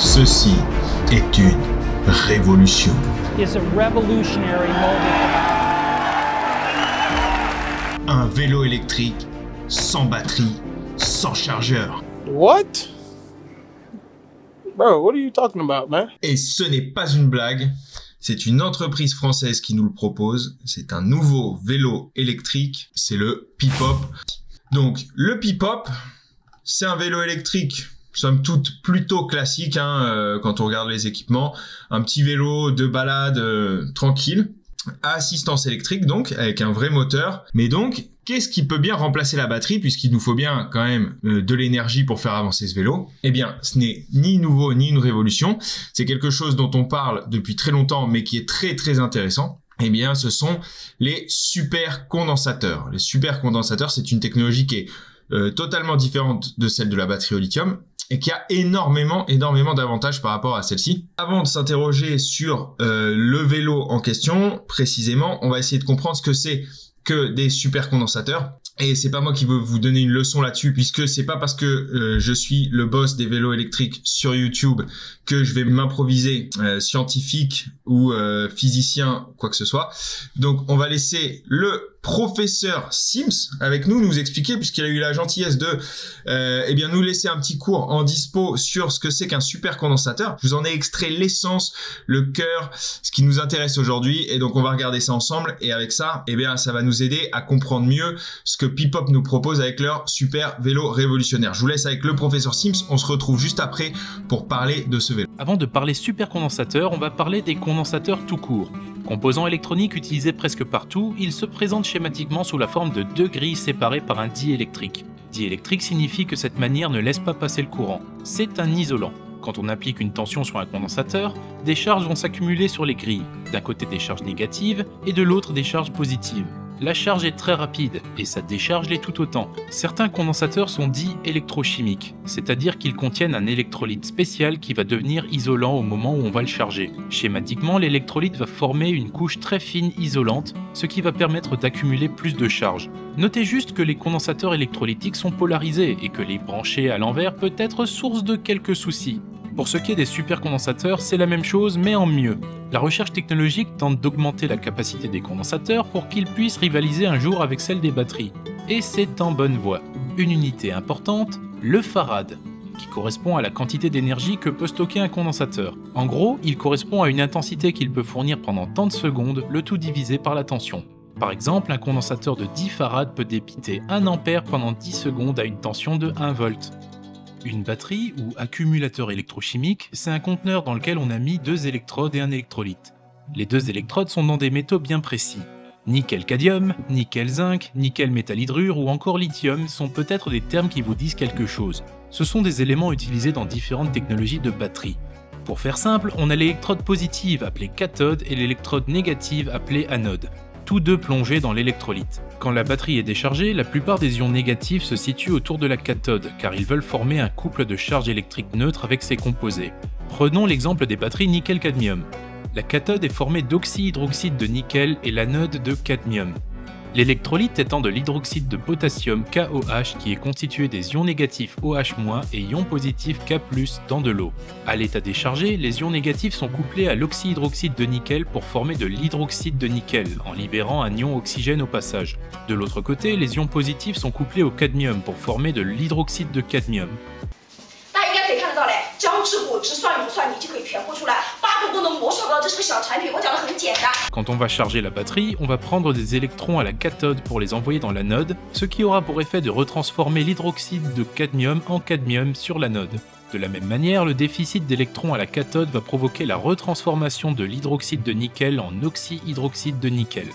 Ceci est une révolution. Un vélo électrique sans batterie, sans chargeur. What? Bro, what are you talking about, man? Et ce n'est pas une blague, c'est une entreprise française qui nous le propose. C'est un nouveau vélo électrique, c'est le Pipop. Donc le Pipop, c'est un vélo électrique, somme toute plutôt classique quand on regarde les équipements. Un petit vélo de balade tranquille, à assistance électrique donc, avec un vrai moteur. Mais donc, qu'est-ce qui peut bien remplacer la batterie, puisqu'il nous faut bien quand même de l'énergie pour faire avancer ce vélo? Eh bien, ce n'est ni nouveau ni une révolution. C'est quelque chose dont on parle depuis très longtemps, mais qui est très très intéressant. Eh bien, ce sont les supercondensateurs. Les supercondensateurs, c'est une technologie qui est totalement différente de celle de la batterie au lithium et qui a énormément d'avantages par rapport à celle-ci. Avant de s'interroger sur le vélo en question, précisément, on va essayer de comprendre ce que c'est que des supercondensateurs. Et c'est pas moi qui veux vous donner une leçon là-dessus, puisque c'est pas parce que je suis le boss des vélos électriques sur YouTube que je vais m'improviser scientifique ou physicien, quoi que ce soit. Donc on va laisser le professeur Sims avec nous expliquer, puisqu'il a eu la gentillesse de nous laisser un petit cours en dispo sur ce que c'est qu'un supercondensateur. Je vous en ai extrait l'essence, le cœur, ce qui nous intéresse aujourd'hui, et donc on va regarder ça ensemble, et avec ça, ça va nous aider à comprendre mieux ce que Pipop nous propose avec leur super vélo révolutionnaire. Je vous laisse avec le professeur Sims, on se retrouve juste après pour parler de ce vélo. Avant de parler supercondensateur, on va parler des condensateurs tout court. Composants électroniques utilisés presque partout, ils se présentent schématiquement sous la forme de deux grilles séparées par un diélectrique. Diélectrique signifie que cette manière ne laisse pas passer le courant. C'est un isolant. Quand on applique une tension sur un condensateur, des charges vont s'accumuler sur les grilles. D'un côté des charges négatives et de l'autre des charges positives. La charge est très rapide et sa décharge l'est tout autant. Certains condensateurs sont dits électrochimiques, c'est-à-dire qu'ils contiennent un électrolyte spécial qui va devenir isolant au moment où on va le charger. Schématiquement, l'électrolyte va former une couche très fine isolante, ce qui va permettre d'accumuler plus de charge. Notez juste que les condensateurs électrolytiques sont polarisés et que les brancher à l'envers peut être source de quelques soucis. Pour ce qui est des supercondensateurs, c'est la même chose mais en mieux. La recherche technologique tente d'augmenter la capacité des condensateurs pour qu'ils puissent rivaliser un jour avec celle des batteries. Et c'est en bonne voie. Une unité importante, le farad, qui correspond à la quantité d'énergie que peut stocker un condensateur. En gros, il correspond à une intensité qu'il peut fournir pendant tant de secondes, le tout divisé par la tension. Par exemple, un condensateur de 10 farad peut débiter 1 ampère pendant 10 secondes à une tension de 1 volt. Une batterie, ou accumulateur électrochimique, c'est un conteneur dans lequel on a mis 2 électrodes et un électrolyte. Les 2 électrodes sont dans des métaux bien précis. Nickel-cadmium, nickel-zinc, nickel-métal-hydrure ou encore lithium sont peut-être des termes qui vous disent quelque chose. Ce sont des éléments utilisés dans différentes technologies de batterie. Pour faire simple, on a l'électrode positive appelée cathode et l'électrode négative appelée anode. Tous deux plongés dans l'électrolyte. Quand la batterie est déchargée, la plupart des ions négatifs se situent autour de la cathode, car ils veulent former un couple de charge électrique neutre avec ses composés. Prenons l'exemple des batteries nickel-cadmium. La cathode est formée d'oxyhydroxyde de nickel et l'anode de cadmium. L'électrolyte étant de l'hydroxyde de potassium KOH qui est constitué des ions négatifs OH- et ions positifs K+ dans de l'eau. À l'état déchargé, les ions négatifs sont couplés à l'oxyhydroxyde de nickel pour former de l'hydroxyde de nickel, en libérant un ion oxygène au passage. De l'autre côté, les ions positifs sont couplés au cadmium pour former de l'hydroxyde de cadmium. Quand on va charger la batterie, on va prendre des électrons à la cathode pour les envoyer dans l'anode, ce qui aura pour effet de retransformer l'hydroxyde de cadmium en cadmium sur l'anode. De la même manière, le déficit d'électrons à la cathode va provoquer la retransformation de l'hydroxyde de nickel en oxyhydroxyde de nickel.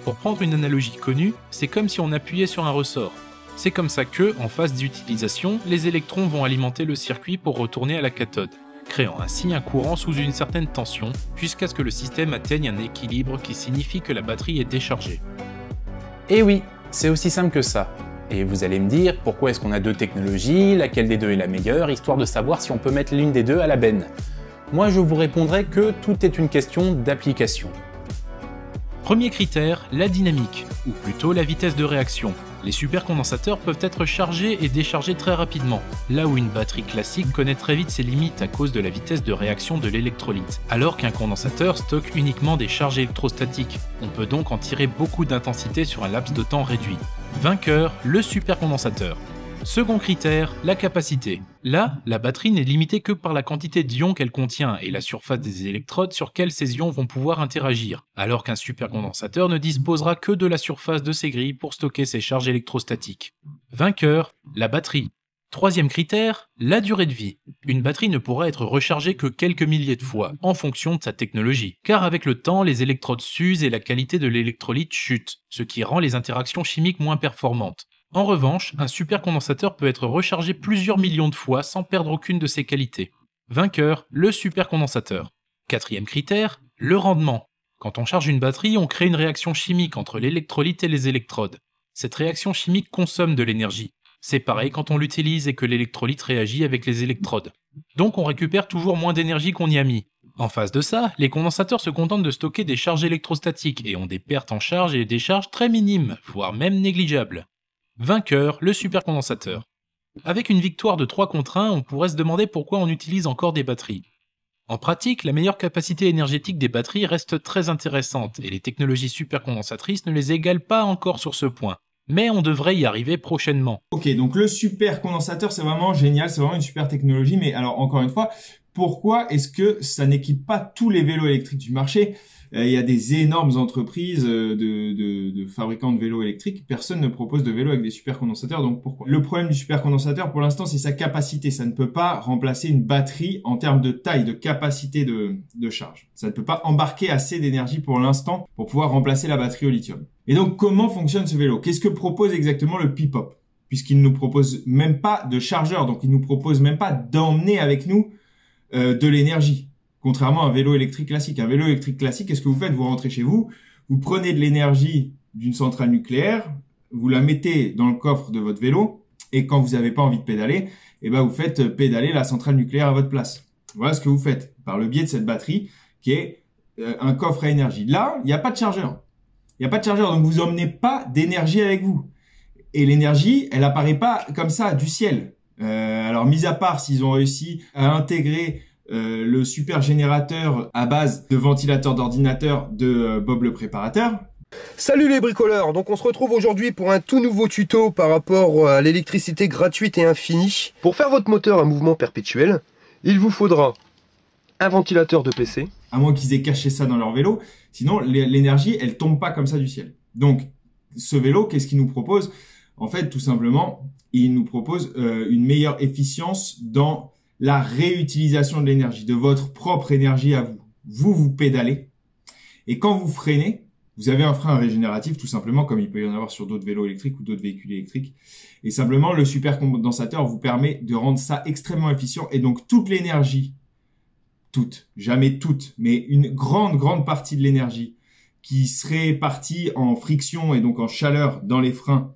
Pour prendre une analogie connue, c'est comme si on appuyait sur un ressort. C'est comme ça que, en phase d'utilisation, les électrons vont alimenter le circuit pour retourner à la cathode, créant ainsi un courant sous une certaine tension, jusqu'à ce que le système atteigne un équilibre qui signifie que la batterie est déchargée. Et oui, c'est aussi simple que ça. Et vous allez me dire, pourquoi est-ce qu'on a 2 technologies, laquelle des 2 est la meilleure, histoire de savoir si on peut mettre l'une des 2 à la benne. Moi je vous répondrai que tout est une question d'application. Premier critère, la dynamique, ou plutôt la vitesse de réaction. Les supercondensateurs peuvent être chargés et déchargés très rapidement, là où une batterie classique connaît très vite ses limites à cause de la vitesse de réaction de l'électrolyte, alors qu'un condensateur stocke uniquement des charges électrostatiques. On peut donc en tirer beaucoup d'intensité sur un laps de temps réduit. Vainqueur, le supercondensateur. Second critère, la capacité. Là, la batterie n'est limitée que par la quantité d'ions qu'elle contient et la surface des électrodes sur lesquelles ces ions vont pouvoir interagir, alors qu'un supercondensateur ne disposera que de la surface de ses grilles pour stocker ses charges électrostatiques. Vainqueur, la batterie. Troisième critère, la durée de vie. Une batterie ne pourra être rechargée que quelques milliers de fois, en fonction de sa technologie, car avec le temps, les électrodes s'usent et la qualité de l'électrolyte chute, ce qui rend les interactions chimiques moins performantes. En revanche, un supercondensateur peut être rechargé plusieurs millions de fois sans perdre aucune de ses qualités. Vainqueur, le supercondensateur. Quatrième critère, le rendement. Quand on charge une batterie, on crée une réaction chimique entre l'électrolyte et les électrodes. Cette réaction chimique consomme de l'énergie. C'est pareil quand on l'utilise et que l'électrolyte réagit avec les électrodes. Donc on récupère toujours moins d'énergie qu'on y a mis. En face de ça, les condensateurs se contentent de stocker des charges électrostatiques et ont des pertes en charge et des décharges très minimes, voire même négligeables. Vainqueur, le supercondensateur. Avec une victoire de 3 contre 1, on pourrait se demander pourquoi on utilise encore des batteries. En pratique, la meilleure capacité énergétique des batteries reste très intéressante et les technologies supercondensatrices ne les égalent pas encore sur ce point. Mais on devrait y arriver prochainement. Ok, donc le supercondensateur, c'est vraiment génial, c'est vraiment une super technologie, mais alors encore une fois, pourquoi est-ce que ça n'équipe pas tous les vélos électriques du marché ? Il y a des énormes entreprises de fabricants de vélos électriques. Personne ne propose de vélos avec des supercondensateurs, donc pourquoi? Le problème du supercondensateur, pour l'instant, c'est sa capacité. Ça ne peut pas remplacer une batterie en termes de taille, de capacité de charge. Ça ne peut pas embarquer assez d'énergie pour l'instant pour pouvoir remplacer la batterie au lithium. Et donc, comment fonctionne ce vélo? Qu'est-ce que propose exactement le P-Pop? Puisqu'il ne nous propose même pas de chargeur, donc il nous propose même pas d'emmener avec nous de l'énergie. Contrairement à un vélo électrique classique. Un vélo électrique classique, qu'est-ce que vous faites? Vous rentrez chez vous, vous prenez de l'énergie d'une centrale nucléaire, vous la mettez dans le coffre de votre vélo, et quand vous n'avez pas envie de pédaler, eh ben vous faites pédaler la centrale nucléaire à votre place. Voilà ce que vous faites, par le biais de cette batterie, qui est un coffre à énergie. Là, il n'y a pas de chargeur. Il n'y a pas de chargeur, donc vous emmenez pas d'énergie avec vous. Et l'énergie, elle apparaît pas comme ça, du ciel. Alors, mis à part s'ils ont réussi à intégrer le super générateur à base de ventilateur d'ordinateur de Bob le préparateur. Salut les bricoleurs, donc on se retrouve aujourd'hui pour un tout nouveau tuto par rapport à l'électricité gratuite et infinie. Pour faire votre moteur à mouvement perpétuel, il vous faudra un ventilateur de PC. À moins qu'ils aient caché ça dans leur vélo, sinon l'énergie elle tombe pas comme ça du ciel. Donc ce vélo, qu'est-ce qu'il nous propose? En fait, tout simplement, il nous propose une meilleure efficience dans la réutilisation de l'énergie, de votre propre énergie à vous. Vous pédalez. Et quand vous freinez, vous avez un frein régénératif, tout simplement, comme il peut y en avoir sur d'autres vélos électriques ou d'autres véhicules électriques. Et simplement, le supercondensateur vous permet de rendre ça extrêmement efficient. Et donc, toute l'énergie, jamais toute, mais une grande partie de l'énergie qui serait partie en friction et donc en chaleur dans les freins,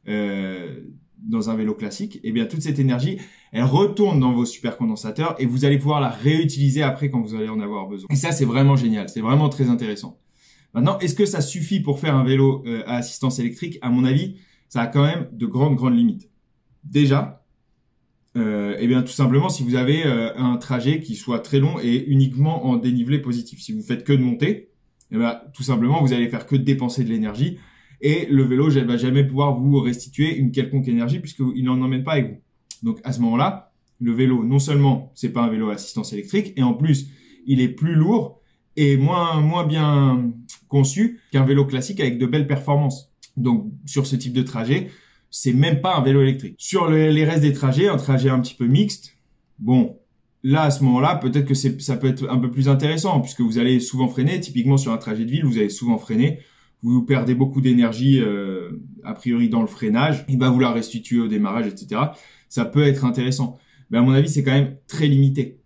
dans un vélo classique, eh bien toute cette énergie, elle retourne dans vos supercondensateurs et vous allez pouvoir la réutiliser après quand vous allez en avoir besoin. Et ça, c'est vraiment génial, c'est vraiment très intéressant. Maintenant, est-ce que ça suffit pour faire un vélo à assistance électrique? À mon avis, ça a quand même de grandes limites. Déjà, eh bien tout simplement, si vous avez un trajet qui soit très long et uniquement en dénivelé positif, si vous faites que de monter, eh bien tout simplement, vous allez faire que de dépenser de l'énergie. Et le vélo ne va jamais pouvoir vous restituer une quelconque énergie puisqu'il n'en emmène pas avec vous. Donc à ce moment-là, le vélo, non seulement c'est pas un vélo à assistance électrique, et en plus il est plus lourd et moins bien conçu qu'un vélo classique avec de belles performances. Donc sur ce type de trajet, c'est même pas un vélo électrique. Sur les restes des trajets, un trajet un petit peu mixte, bon, là à ce moment-là, peut-être que ça peut être un peu plus intéressant puisque vous allez souvent freiner. Typiquement sur un trajet de ville, vous allez souvent freiner. Vous perdez beaucoup d'énergie a priori dans le freinage, et ben vous la restituez au démarrage, etc. Ça peut être intéressant. Mais à mon avis, c'est quand même très limité.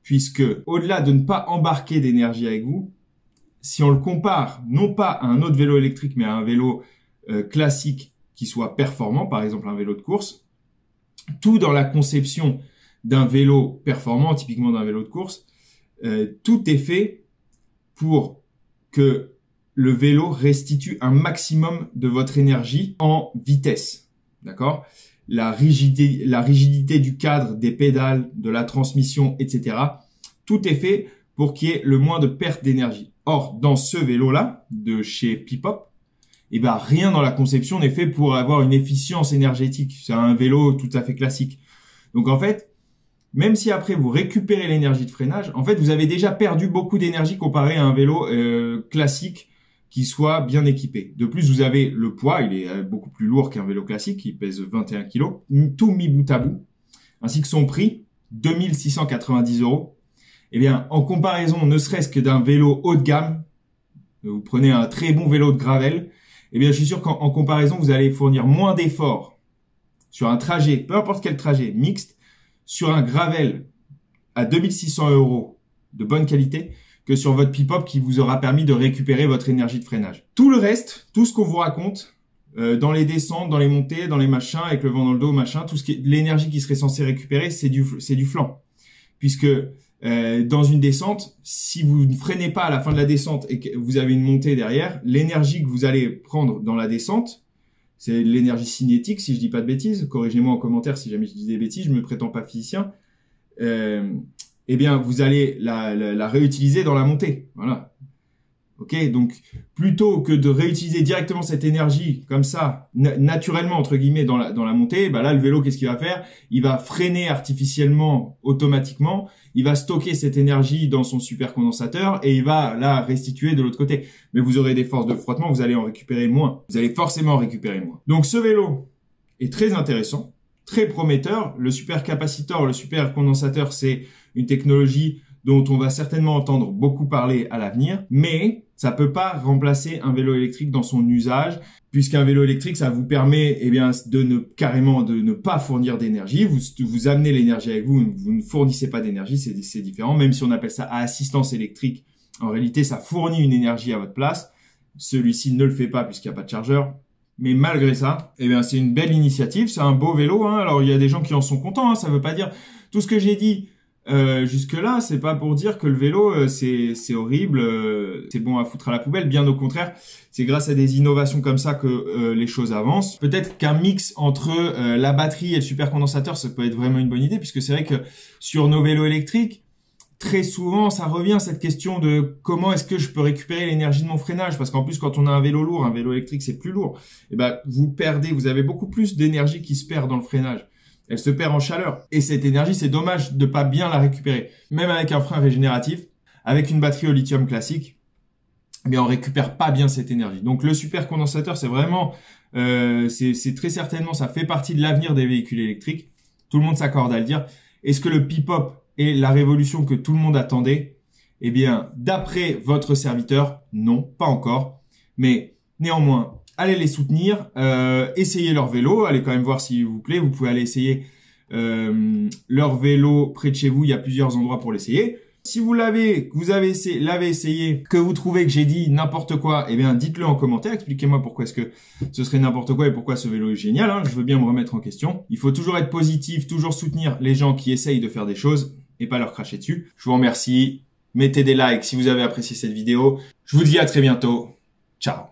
Puisque au-delà de ne pas embarquer d'énergie avec vous, si on le compare non pas à un autre vélo électrique, mais à un vélo classique qui soit performant, par exemple un vélo de course, tout dans la conception d'un vélo performant, typiquement d'un vélo de course, tout est fait pour que le vélo restitue un maximum de votre énergie en vitesse. D'accord? La rigidité du cadre, des pédales, de la transmission, etc. Tout est fait pour qu'il y ait le moins de perte d'énergie. Or, dans ce vélo-là, de chez Pipop, eh ben, rien dans la conception n'est fait pour avoir une efficience énergétique. C'est un vélo tout à fait classique. Donc, en fait, même si après vous récupérez l'énergie de freinage, en fait, vous avez déjà perdu beaucoup d'énergie comparé à un vélo classique qui soit bien équipé. De plus, vous avez le poids, il est beaucoup plus lourd qu'un vélo classique, il pèse 21 kg, tout mis bout à bout, ainsi que son prix, 2690 €. Eh bien, en comparaison, ne serait-ce que d'un vélo haut de gamme, vous prenez un très bon vélo de gravel, eh bien, je suis sûr qu'en comparaison, vous allez fournir moins d'efforts sur un trajet, peu importe quel trajet, mixte, sur un gravel à 2600 € de bonne qualité, que sur votre Pipop qui vous aura permis de récupérer votre énergie de freinage. Tout le reste, tout ce qu'on vous raconte, dans les descentes, dans les montées, dans les machins, avec le vent dans le dos, machin, tout ce qui est l'énergie qui serait censée récupérer, c'est du flanc. Puisque dans une descente, si vous ne freinez pas à la fin de la descente et que vous avez une montée derrière, l'énergie que vous allez prendre dans la descente, c'est l'énergie cinétique, si je dis pas de bêtises. Corrigez-moi en commentaire si jamais je dis des bêtises, je me prétends pas physicien. Eh bien, vous allez la réutiliser dans la montée. Voilà. Ok, donc plutôt que de réutiliser directement cette énergie comme ça, naturellement entre guillemets dans la montée, bah là le vélo qu'est-ce qu'il va faire? Il va freiner artificiellement, automatiquement. Il va stocker cette énergie dans son supercondensateur et il va la restituer de l'autre côté. Mais vous aurez des forces de frottement, vous allez en récupérer moins. Vous allez forcément en récupérer moins. Donc ce vélo est très intéressant, très prometteur. Le supercapaciteur, le supercondensateur, c'est une technologie dont on va certainement entendre beaucoup parler à l'avenir, mais ça peut pas remplacer un vélo électrique dans son usage, puisqu'un vélo électrique, ça vous permet, eh bien, de ne pas fournir d'énergie. Vous amenez l'énergie avec vous, vous ne fournissez pas d'énergie, c'est différent. Même si on appelle ça assistance électrique, en réalité, ça fournit une énergie à votre place. Celui-ci ne le fait pas puisqu'il n'y a pas de chargeur. Mais malgré ça, eh bien, c'est une belle initiative, c'est un beau vélo, hein. Alors, il y a des gens qui en sont contents, hein. Ça veut pas dire tout ce que j'ai dit. Jusque-là, c'est pas pour dire que le vélo c'est horrible, c'est bon à foutre à la poubelle. Bien au contraire, c'est grâce à des innovations comme ça que les choses avancent. Peut-être qu'un mix entre la batterie et le supercondensateur, ça peut être vraiment une bonne idée, puisque c'est vrai que sur nos vélos électriques, très souvent, ça revient cette question de comment est-ce que je peux récupérer l'énergie de mon freinage, parce qu'en plus, quand on a un vélo lourd, un vélo électrique, c'est plus lourd. Et ben, vous avez beaucoup plus d'énergie qui se perd dans le freinage. Elle se perd en chaleur. Et cette énergie, c'est dommage de pas bien la récupérer. Même avec un frein régénératif, avec une batterie au lithium classique, eh bien, on récupère pas bien cette énergie. Donc, le supercondensateur, c'est vraiment, c'est très certainement, ça fait partie de l'avenir des véhicules électriques. Tout le monde s'accorde à le dire. Est-ce que le Pipop est la révolution que tout le monde attendait? Eh bien, d'après votre serviteur, non, pas encore. Mais néanmoins, allez les soutenir, essayez leur vélo, allez quand même voir s'il vous plaît. Vous pouvez aller essayer leur vélo près de chez vous, il y a plusieurs endroits pour l'essayer. Si vous l'avez essayé, que vous trouvez que j'ai dit n'importe quoi, eh bien dites-le en commentaire, expliquez-moi pourquoi est-ce que ce serait n'importe quoi et pourquoi ce vélo est génial, hein. Je veux bien me remettre en question. Il faut toujours être positif, toujours soutenir les gens qui essayent de faire des choses et pas leur cracher dessus. Je vous remercie, mettez des likes si vous avez apprécié cette vidéo. Je vous dis à très bientôt, ciao.